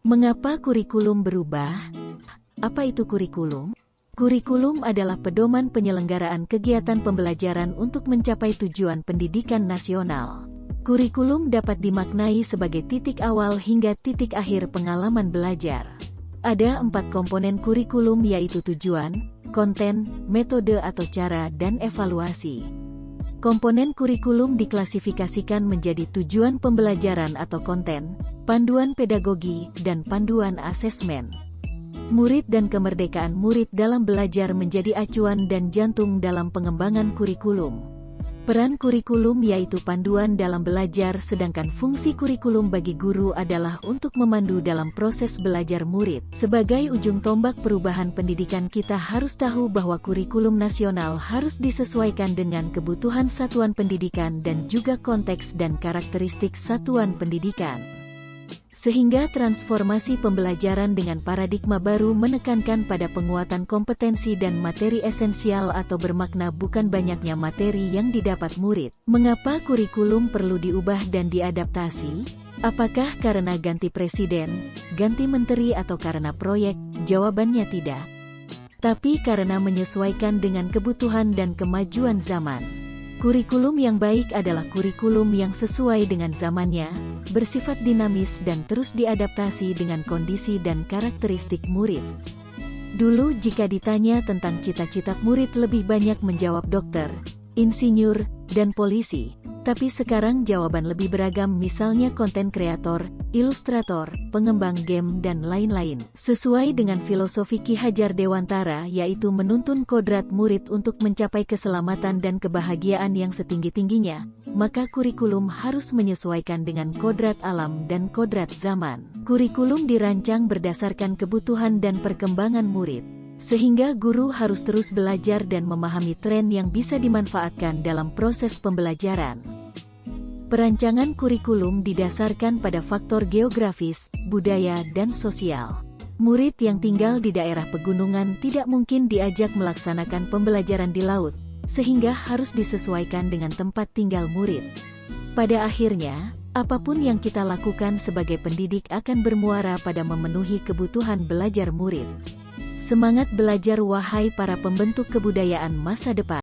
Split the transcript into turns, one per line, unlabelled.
Mengapa kurikulum berubah? Apa itu kurikulum? Kurikulum adalah pedoman penyelenggaraan kegiatan pembelajaran untuk mencapai tujuan pendidikan nasional. Kurikulum dapat dimaknai sebagai titik awal hingga titik akhir pengalaman belajar. Ada 4 komponen kurikulum, yaitu tujuan, konten, metode atau cara, dan evaluasi. Komponen kurikulum diklasifikasikan menjadi tujuan pembelajaran atau konten, panduan pedagogi, dan panduan asesmen. Murid dan kemerdekaan murid dalam belajar menjadi acuan dan jantung dalam pengembangan kurikulum. Peran kurikulum yaitu panduan dalam belajar, sedangkan fungsi kurikulum bagi guru adalah untuk memandu dalam proses belajar murid. Sebagai ujung tombak perubahan pendidikan, kita harus tahu bahwa kurikulum nasional harus disesuaikan dengan kebutuhan satuan pendidikan dan juga konteks dan karakteristik satuan pendidikan. Sehingga transformasi pembelajaran dengan paradigma baru menekankan pada penguatan kompetensi dan materi esensial atau bermakna bukan banyaknya materi yang didapat murid. Mengapa kurikulum perlu diubah dan diadaptasi? Apakah karena ganti presiden, ganti menteri, atau karena proyek? Jawabannya tidak. Tapi karena menyesuaikan dengan kebutuhan dan kemajuan zaman. Kurikulum yang baik adalah kurikulum yang sesuai dengan zamannya, bersifat dinamis dan terus diadaptasi dengan kondisi dan karakteristik murid. Dulu jika ditanya tentang cita-cita murid lebih banyak menjawab dokter, insinyur, dan polisi. Tapi sekarang jawaban lebih beragam, misalnya konten kreator, ilustrator, pengembang game, dan lain-lain. Sesuai dengan filosofi Ki Hajar Dewantara, yaitu menuntun kodrat murid untuk mencapai keselamatan dan kebahagiaan yang setinggi-tingginya, maka kurikulum harus menyesuaikan dengan kodrat alam dan kodrat zaman. Kurikulum dirancang berdasarkan kebutuhan dan perkembangan murid, sehingga guru harus terus belajar dan memahami tren yang bisa dimanfaatkan dalam proses pembelajaran. Perancangan kurikulum didasarkan pada faktor geografis, budaya, dan sosial. Murid yang tinggal di daerah pegunungan tidak mungkin diajak melaksanakan pembelajaran di laut, sehingga harus disesuaikan dengan tempat tinggal murid. Pada akhirnya, apapun yang kita lakukan sebagai pendidik akan bermuara pada memenuhi kebutuhan belajar murid. Semangat belajar wahai para pembentuk kebudayaan masa depan.